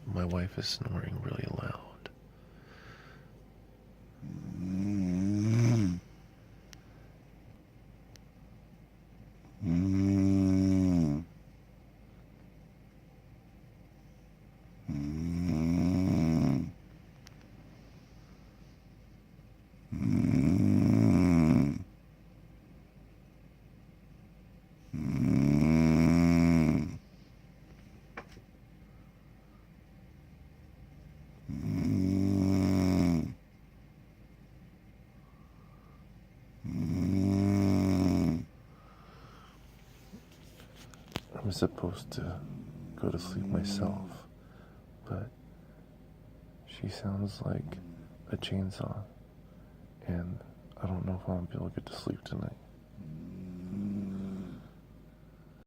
My wife is snoring really loud. I'm supposed to go to sleep myself, but she sounds like a chainsaw, and I don't know if I'm gonna be able to get to sleep tonight.